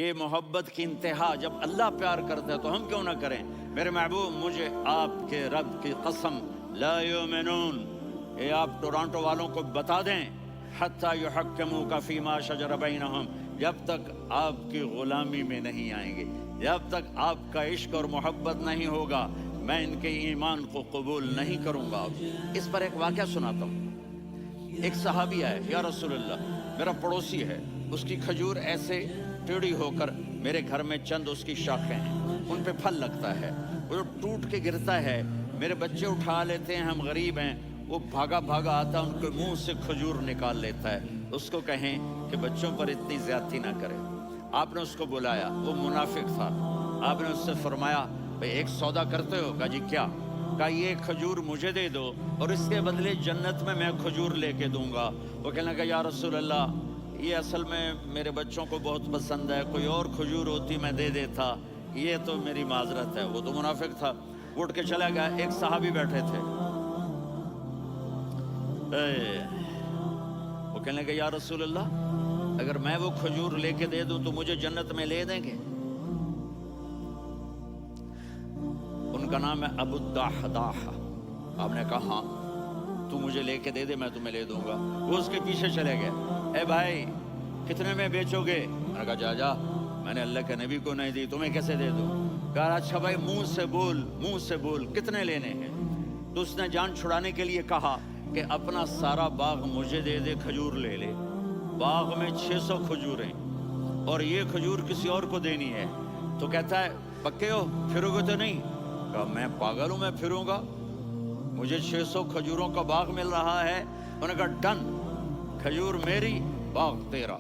یہ محبت کی انتہا جب اللہ پیار کرتا ہے تو ہم کیوں نہ کریں؟ میرے محبوب مجھے آپ کے رب کی قسم لا یؤمنون، یہ آپ ٹورانٹو والوں کو بتا دیں، حتی یحکموک فیما شجر بینہم، جب تک آپ کی غلامی میں نہیں آئیں گے، جب تک آپ کا عشق اور محبت نہیں ہوگا، میں ان کے ایمان کو قبول نہیں کروں گا۔ اس پر ایک واقعہ سناتا ہوں۔ ایک صحابی آئے، یا رسول اللہ میرا پڑوسی ہے، اس کی کھجور ایسے ٹیڑھی ہو کر میرے گھر میں چند اس کی شاخیں ہیں، ان پہ پھل لگتا ہے، وہ جو ٹوٹ کے گرتا ہے، میرے بچے اٹھا لیتے ہیں، ہم غریب ہیں، وہ بھاگا بھاگا آتا ہے، ان کے منہ سے کھجور نکال لیتا ہے۔ اس کو کہیں کہ بچوں پر اتنی زیادتی نہ کرے۔ آپ نے اس کو بلایا، وہ منافق تھا، آپ نے اس سے فرمایا بھئی ایک سودا کرتے ہو؟ کہا جی کیا؟ کہا یہ کھجور مجھے دے دو اور اس کے بدلے جنت میں کھجور لے کے دوں گا۔ وہ کہنے لگا یا رسول اللہ یہ اصل میں میرے بچوں کو بہت پسند ہے، کوئی اور کھجور ہوتی میں دے دیتا، یہ تو میری معذرت ہے۔ وہ تو منافق تھا، اٹھ کے چلا گیا۔ ایک صحابی بیٹھے تھے، وہ کہنے لگا یا رسول اللہ اگر میں وہ کھجور لے کے دے دوں تو مجھے جنت میں لے دیں گے؟ ان کا نام ہے ابو الدحداح۔ آپ نے کہا ہاں تو مجھے لے کے دے دے، میں تمہیں لے دوں گا۔ وہ اس کے پیچھے چلے گئے، اے بھائی کتنے میں بیچو گے؟ میں نے کہا جا جا، میں نے اللہ کے نبی کو نہیں دی، تمہیں کیسے دے دوں؟ کہا اچھا بھائی منہ سے بول کتنے لینے ہیں؟ تو اس نے جان چھڑانے کے لیے کہا کہ اپنا سارا باغ مجھے دے دے، کھجور لے لے۔ باغ میں 600 کھجوریں اور یہ کھجور کسی اور کو دینی ہے۔ تو کہتا ہے پکے ہو، پھرو گے تو نہیں؟ کہا میں پاگل ہوں، میں پھروں گا؟ مجھے 600 کھجوروں کا باغ مل رہا ہے۔ انہوں نے کہا ڈن، کھجور میری، باغ تیرا۔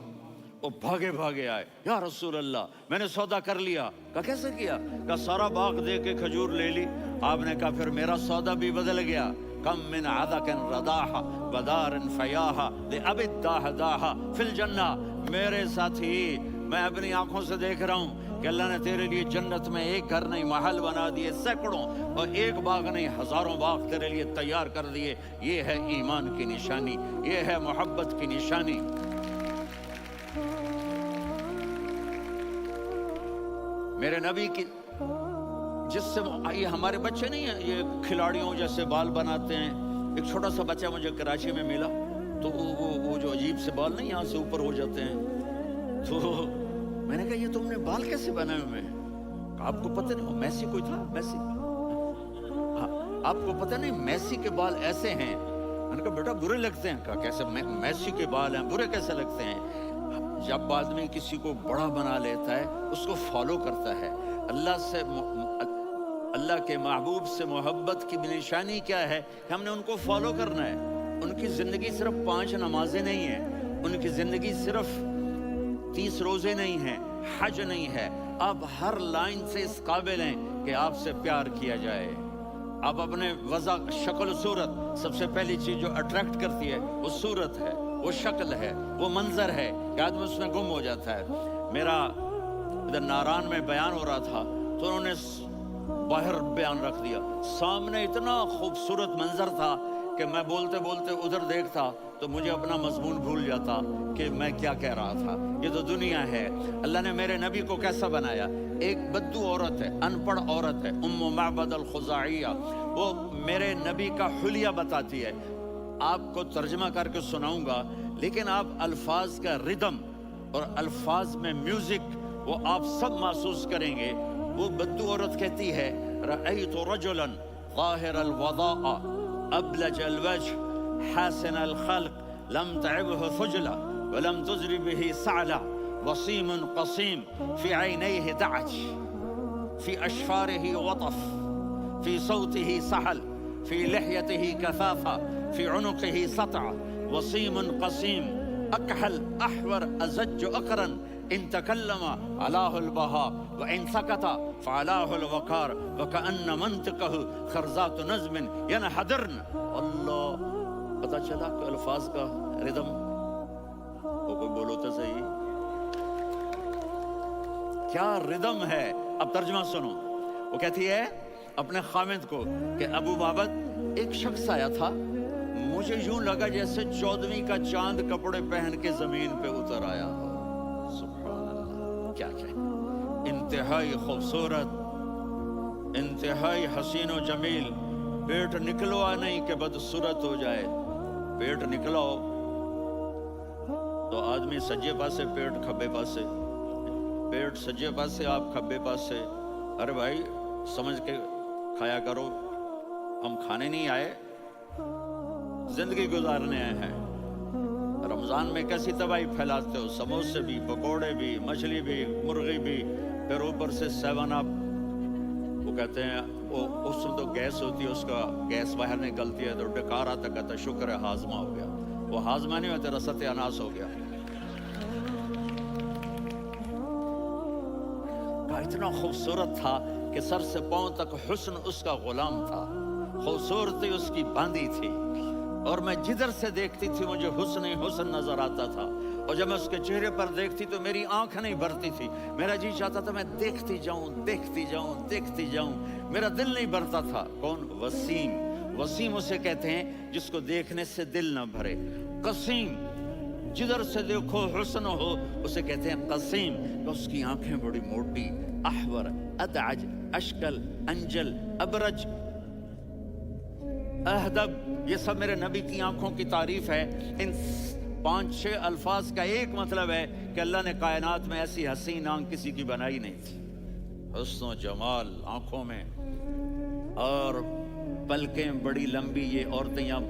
وہ بھاگے بھاگے آئے، یا رسول اللہ میں نے سودا کر لیا۔ کہا کیسے کیا؟ کہا سارا باغ دے کے کھجور لے لی۔ آپ نے کہا پھر میرا سودا بھی بدل گیا۔ کم من عدق رداح بدار فیاح لأب الدحداح فی الجنہ۔ میرے ساتھی میں اپنی آنکھوں سے دیکھ رہا ہوں کہ اللہ نے تیرے لیے جنت میں ایک گھر نہیں محل بنا دیے، سینکڑوں، اور ایک باغ نہیں ہزاروں باغ تیرے لیے تیار کر دیے۔ یہ ہے ایمان کی نشانی، یہ ہے محبت کی نشانی۔ میرے نبی کی جس سے یہ ہمارے بچے نہیں ہیں، یہ کھلاڑیوں جیسے بال بناتے ہیں۔ ایک چھوٹا سا بچہ مجھے کراچی میں ملا، تو وہ جو عجیب سے بال نہیں یہاں سے اوپر ہو جاتے ہیں، تو میں نے کہا یہ تم نے بال کیسے بنائے ہوئے ہیں؟ آپ کو پتہ نہیں میسی کوئی تھا؟ میسی، ہاں آپ کو پتہ نہیں میسی کے بال ایسے ہیں؟ میں نے کہا بیٹا برے لگتے ہیں۔ کہا کیسے؟ میسی کے بال ہیں برے کیسے لگتے ہیں؟ جب آدمی کسی کو بڑا بنا لیتا ہے اس کو فالو کرتا ہے۔ اللہ کے محبوب سے محبت کی نشانی کیا ہے کہ ہم نے ان کو فالو کرنا ہے۔ ان کی زندگی صرف 5 نمازیں نہیں ہیں، ان کی زندگی صرف 30 روزے نہیں ہیں، حج نہیں ہے۔ آپ ہر لائن سے اس قابل ہیں کہ آپ سے پیار کیا جائے۔ آپ اپنے وضع، شکل و صورت، سب سے پہلی چیز جو اٹریکٹ کرتی ہے وہ صورت ہے، وہ شکل ہے، وہ منظر ہے کہ آدمی اس میں گم ہو جاتا ہے۔ میرا ادھر ناران میں بیان ہو رہا تھا تو انہوں نے باہر بیان رکھ دیا، سامنے اتنا خوبصورت منظر تھا کہ میں بولتے بولتے ادھر دیکھتا تو مجھے اپنا مضمون بھول جاتا کہ میں کیا کہہ رہا تھا۔ یہ تو دنیا ہے۔ اللہ نے میرے نبی کو کیسا بنایا؟ ایک بدو عورت ہے، ان پڑھ عورت ہے، ام معبد الخزاعیہ، وہ میرے نبی کا حلیہ بتاتی ہے۔ آپ کو ترجمہ کر کے سناؤں گا، لیکن آپ الفاظ کا ردم اور الفاظ میں میوزک وہ آپ سب محسوس کریں گے۔ وہ بدو عورت کہتی ہے رأیت رجلا ظاہر الوضاء ابلج الوجه حاسن الخلق لم تعبه خجلة ولم تزر به سعلة وصيم قصيم في عينيه دعج في أشفاره وطف في صوته سحل في لحيته كثافة في عنقه سطع وصيم قصيم أكحل أحور أزج أقرن إن تكلم علاه البهاء وإن سكت فعلاه الوقار وكأن منطقه خرزات نظم ينحدرن۔ اللہ، پتہ چلا کہ الفاظ کا ردم، وہ کوئی بولو تو صحیح، کیا ردم ہے۔ اب ترجمہ سنو۔ وہ کہتی ہے اپنے خامد کو کہ ابو بابت ایک شخص آیا تھا، مجھے یوں لگا جیسے 14ویں کا چاند کپڑے پہن کے زمین پہ اتر آیا ہو۔ کیا کہیں. انتہائی خوبصورت، انتہائی حسین و جمیل. پیٹ نکلوا نہیں کہ بدصورت ہو جائے. پیٹ نکلاؤ تو آدمی سجے پاسے پیٹ کھبے پاسے، پیٹ سجے پاسے آپ کھبے پاسے. ارے بھائی سمجھ کے کھایا کرو، ہم کھانے نہیں آئے، زندگی گزارنے آئے ہیں. رمضان میں کیسی تباہی پھیلاتے ہو، سموسے بھی، پکوڑے بھی، مچھلی بھی، مرغی بھی، پھر اوپر سے 7 اپ. وہ کہتے ہیں اس میں تو گیس ہوتی ہے، اس کا گیس باہر نکلتی ہے تو ڈکار آتا، کہتا شکر ہے ہاضمہ ہو گیا. وہ ہاضمہ نہیں ہوتا، رسط اناس ہو گیا. اتنا خوبصورت تھا کہ سر سے پاؤں تک حسن اس کا غلام تھا، خوبصورتی اس کی باندھی تھی. اور میں جدھر سے دیکھتی تھی مجھے حسن ہی حسن نظر آتا تھا. اور جب میں اس کے چہرے پر دیکھتی تو میری آنکھ نہیں بھرتی تھی، میرا جی چاہتا تھا میں دیکھتی جاؤں دیکھتی جاؤں دیکھتی جاؤں. میرا دل نہیں بھرتا تھا. کون؟ وسیم. وسیم اسے کہتے ہیں جس کو دیکھنے سے دل نہ بھرے. قسیم، جدھر سے دیکھو حسن ہو، اسے کہتے ہیں قسیم. تو اس کی آنکھیں بڑی موٹی، احور، ادعج، اشکل، انجل، ابرج، اہدب، یہ سب میرے نبی کی آنکھوں کی تعریف ہے. ان 5-6 الفاظ کا ایک مطلب ہے کہ اللہ نے کائنات میں ایسی حسین آنکھ کسی کی بنائی نہیں تھی. حسن و جمال آنکھوں میں، اور پلکیں بڑی لمبی. یہ عورتیں یہاں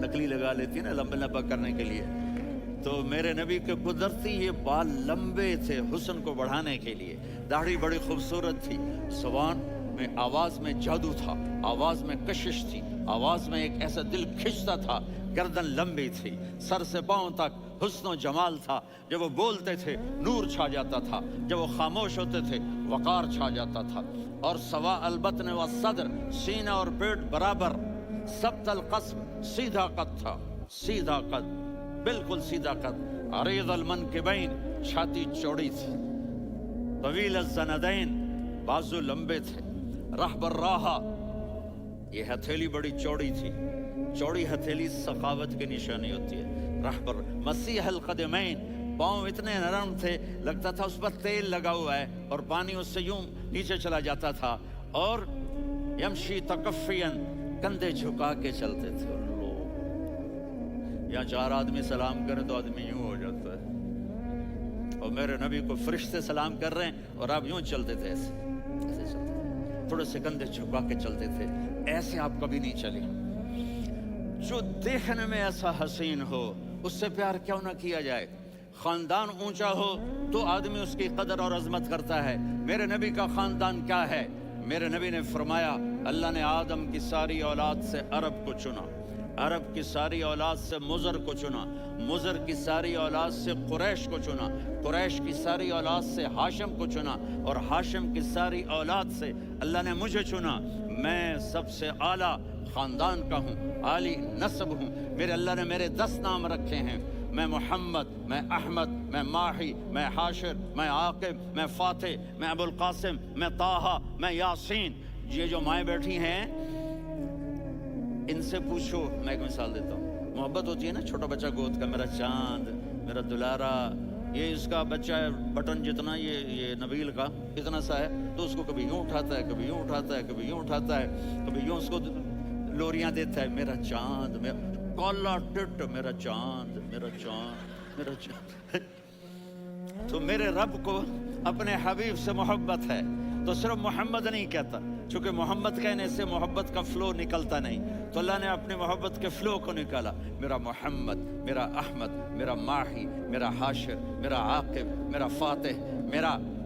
نکلی لگا لیتی ہیں نا لمبا لمبا کرنے کے لیے، تو میرے نبی کے قدرتی یہ بال لمبے تھے حسن کو بڑھانے کے لیے. داڑھی بڑی خوبصورت تھی. زبان میں، آواز میں جادو تھا، آواز میں کشش تھی، آواز میں ایک ایسا دل کھنچتا تھا. گردن لمبی تھی، سر سے پاؤں تک حسن و جمال تھا. جب وہ بولتے تھے نور چھا جاتا تھا، جب وہ خاموش ہوتے تھے وقار چھا جاتا تھا. اور سوا البطن و صدر، سینہ اور پیٹ برابر. سبت القصب، سیدھا قد تھا، سیدھا قد، بالکل سیدھا قد. عریض المنکبین، چھاتی چوڑی تھی. طویل الزندین، بازو لمبے تھے. رحب الراحہ، یہ ہتھیلی بڑی چوڑی تھی. چوڑی ہتھیلی سخاوت کی نشانی ہوتی ہے. رحب مسیح القدمین، پاؤں اتنے نرم تھے لگتا تھا اس پر تیل لگا ہوا ہے اور پانی اس سے یوں نیچے چلا جاتا تھا. اور یمشی تکفین، کندھے جھکا کے چلتے تھے. یہاں 4 آدمی سلام کریں تو آدمی یوں ہو جاتا ہے. اور میرے نبی کو فرشتے سلام کر رہے ہیں اور آپ یوں چلتے تھے، ایسے ایسے چلتے تھے، تھوڑے سے کندھے جھکا کے چلتے تھے. ایسے آپ کبھی نہیں چلے. جو دیکھنے میں ایسا حسین ہو اس سے پیار کیوں نہ کیا جائے. خاندان اونچا ہو تو آدمی اس کی قدر اور عظمت کرتا ہے. میرے نبی کا خاندان کیا ہے؟ میرے نبی نے فرمایا اللہ نے آدم کی ساری اولاد سے عرب کو چنا، عرب کی ساری اولاد سے مضر کو چنا، مضر کی ساری اولاد سے قریش کو چنا، قریش کی ساری اولاد سے ہاشم کو چنا، اور ہاشم کی ساری اولاد سے اللہ نے مجھے چنا. میں سب سے اعلیٰ خاندان کا ہوں، عالی نسب ہوں. میرے اللہ نے میرے 10 نام رکھے ہیں. میں محمد، میں احمد، میں ماہی، میں حاشر، میں عاقب، میں فاتح، میں ابو القاسم، میں طٰہٰ، میں یاسین. یہ جو مائیں بیٹھی ہیں ان سے پوچھو. میں ایک مثال دیتا ہوں. محبت ہوتی ہے نا، چھوٹا بچہ گود کا، میرا چاند، میرا دلارا. یہ اس کا بچہ ہے بٹن جتنا، یہ نبیل کا اتنا سا ہے، تو اس کو کبھی یوں اٹھاتا ہے، کبھی یوں اٹھاتا ہے، کبھی یوں اٹھاتا ہے، کبھی یوں اس کو لوریاں دیتا ہے. میرا چاند، کالا ٹٹ، میرا چاند، میرا چاند، میرا چاند. تو میرے رب کو اپنے حبیب سے محبت ہے تو صرف محمد نہیں کہتا، چونکہ محمد کہنے سے محبت کا فلو نکلتا نہیں، تو اللہ نے اپنے محبت کے فلو کو نکالا. میرا محمد، میرا احمد، میرا ماہی، میرا حاشر، میرا عاقب، میرا فاتح،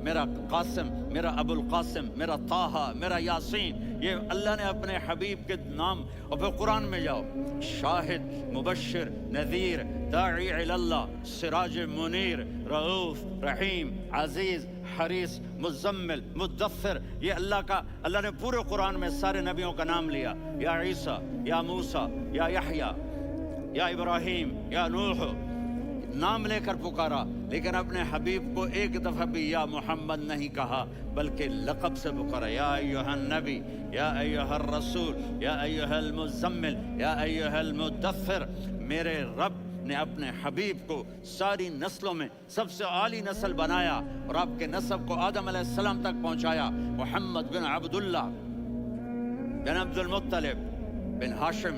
میرا قاسم، میرا ابو القاسم، میرا طٰہٰ، میرا یاسین. یہ اللہ نے اپنے حبیب کے نام. اور پھر قرآن میں جاؤ، شاہد، مبشر، نذیر، داعی الی اللہ، سراج منیر، رؤوف، رحیم، عزیز، حریص، مزمل، مدثر. یہ اللہ نے پورے قرآن میں سارے نبیوں کا نام لیا. یا عیسیٰ، یا موسیٰ، یا یحییٰ، یا ابراہیم، یا نوح، نام لے کر پکارا. لیکن اپنے حبیب کو ایک دفعہ بھی یا محمد نہیں کہا بلکہ لقب سے پکارا. یا ایھا النبی، یا ایھا الرسول، یا ایھا المزمل، یا ایھا المدثر. میرے رب نے اپنے حبیب کو ساری نسلوں میں سب سے عالی نسل بنایا اور آپ کے نسب کو آدم علیہ السلام تک پہنچایا. محمد بن عبداللہ بن عبد المطلب بن ہاشم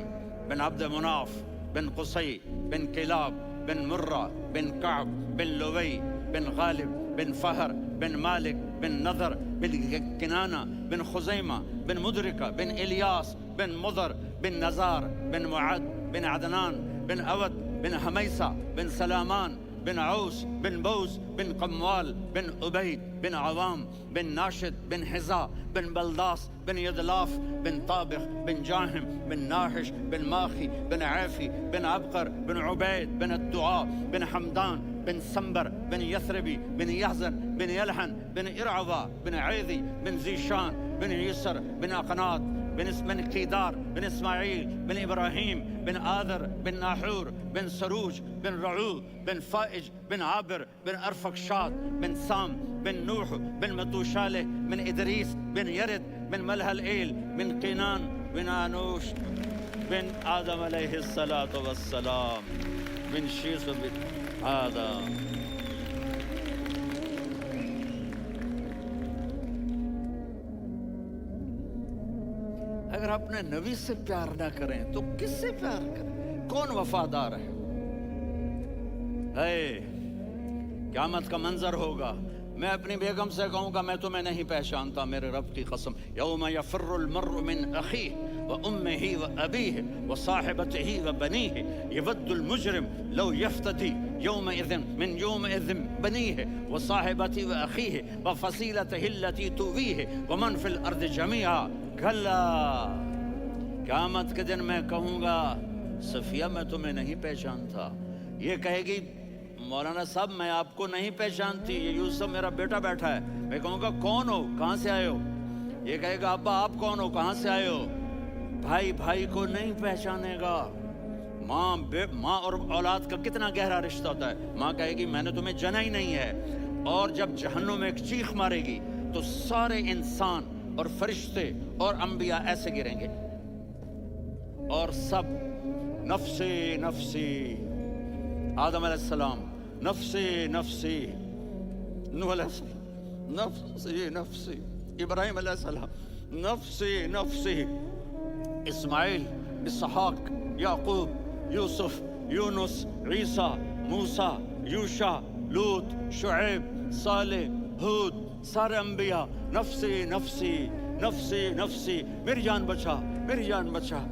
بن عبد مناف بن قصی بن کلاب بن مرہ بن کعب بن لوی بن غالب بن فہر بن مالک بن نضر بن کنانہ بن خزیمہ بن مدرکہ بن الیاس بن مضر بن نزار بن معد بن عدنان بن اود بن حمیسہ بن سلامان بن عوس بن بوز بن قموال بن عبید بن عوام بن ناشد بن حزا بن بلداس بن یدلاف بن طابخ بن جاہم بن ناحش بن ماخی بن عافی بن عبقر بن عبید بن الدعاء بن حمدان بن سنبر بن یثربی بن یحزن بن یلحن بن ارعوا بن عیدی بن زیشان بن یسر بن اقناط بن قیدار بن اسماعیل بن ابراہیم بن آذر بن ناحور بن سروج بن رعو بن فائج بن عابر بن ارفقشاد بن سام بن نوح بن متوشالہ بن ادریس بن یرد بن ملہلئیل بن قینان بن آنوش بن آدم علیہ السلام بن شیس بن آدم. اگر اپنے نبی سے پیار نہ کریں تو کس سے پیار کریں؟ کون وفادار ہے؟ قیامت کا منظر ہوگا. میں اپنی بیگم سے کہوں گا میں تمہیں نہیں پہچانتا میرے رب کی قسم. یوم یفر المرء من اخیہ وامہ وابیہ وصاحبتہ وبنیہ یود المجرم لو یفتدی یومئذ من یومئذ بنیہ وصاحبتہ واخیہ وفصیلتہ التی تؤویہ ومن فی الارض جمیعا. کلا قیامت کے دن میں کہوں گا صفیہ میں تمہیں نہیں پہچانتا. یہ کہے گی مولانا صاحب میں آپ کو نہیں پہچانتی, یہ یوسف میرا بیٹا بیٹھا ہے. میں کہوں گا کون ہو, کہاں سے آئے ہو؟ یہ کہے گا ابا آپ کون ہو, کہاں سے آئے ہو؟ بھائی بھائی کو نہیں پہچانے گا. ماں اور اولاد کا کتنا گہرا رشتہ ہوتا ہے. ماں کہے گی میں نے تمہیں جنا ہی نہیں ہے. اور جب جہنم میں ایک چیخ مارے گی تو سارے انسان اور فرشتے اور انبیاء ایسے گریں گے اور سب نفسی نفسی. آدم علیہ السلام نفسی نفسی, نوح علیہ السلام نفسی نفسی, ابراہیم علیہ السلام نفسی نفسی, اسماعیل, اسحاق, یعقوب, یوسف, یونس, عیسیٰ, موسیٰ, یوشع, لوط, شعیب, صالح, ہود, سارے انبیاء نفسی نفسی نفسی نفسی, میری جان بچا میری جان بچا.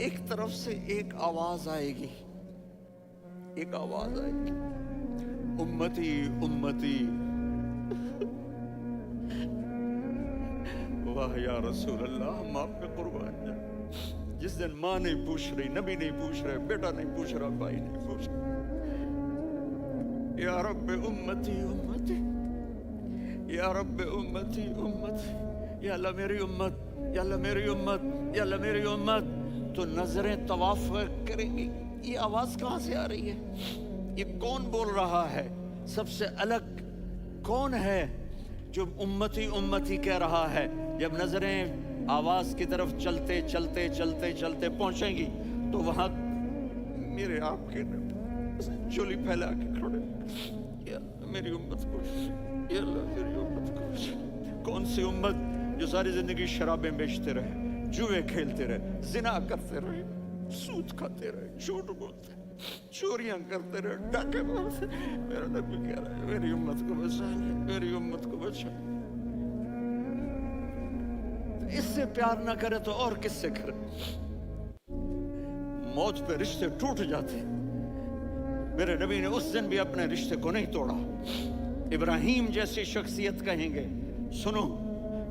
ایک طرف سے ایک آواز آئے گی, ایک آواز آئے گی, امتی امتی. واہ یا رسول اللہ, ہم آپ پہ قربان جائیں. جس دن ماں نہیں پوچھ رہی, نبی نہیں پوچھ رہے, بیٹا نہیں پوچھ رہا, بھائی نہیں پوچھ رہا, یا رب امتی امتی, یا رب امتی امتی, یا اللہ میری امت, یا اللہ میری امت, یا اللہ میری امت. تو نظریں طواف کریں گی, یہ آواز کہاں سے آ رہی ہے؟ یہ کون بول رہا ہے؟ سب سے الگ کون ہے جو امتی امتی کہہ رہا ہے؟ جب نظریں آواز کی طرف چلتے چلتے چلتے چلتے پہنچیں گی تو وہاں میرے آپ کے چولی پھیلا کے کھڑے, یا میری امت کو, یا اللہ میری امت کو. کون سی امت جو ساری زندگی شرابیں بیچتے رہے, جوئے کھیلتے رہے, زنا کرتے رہے, سود کھاتے رہے, جھوٹ بولتے رہے, چوریاں کرتے رہے, ڈاکے مارتے. میرا نبی کہہ رہا ہے میری امت کو بچا, میری امت کو بچا. اس سے پیار نہ کرے تو اور کس سے کرے؟ موت پہ رشتے ٹوٹ جاتے. میرے نبی نے اس دن بھی اپنے رشتے کو نہیں توڑا. ابراہیم جیسی شخصیت کہیں گے سنو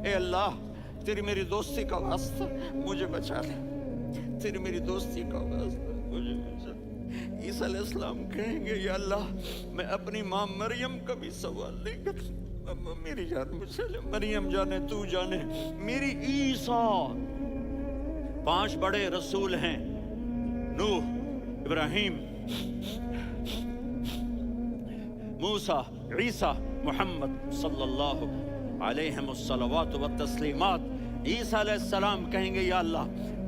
اے اللہ تیری میری دوستی کا واسطہ مجھے بچا لے, تیری میری دوستی کا واسطہ مجھے بچا. عیسیٰ علیہ السلام کہیں گے یا اللہ میں اپنی ماں مریم کا بھی سوال نہیں کرتا, میری جان مجھے لے, مریم جانے تو جانے میری عیسیٰ. 5 بڑے رسول ہیں, نوح, ابراہیم, موسیٰ, عیسیٰ, محمد صلی اللہ علیہ الصلوات والتسلیمات. عیسیٰ علیہ السلام کہیں گے یا اللہ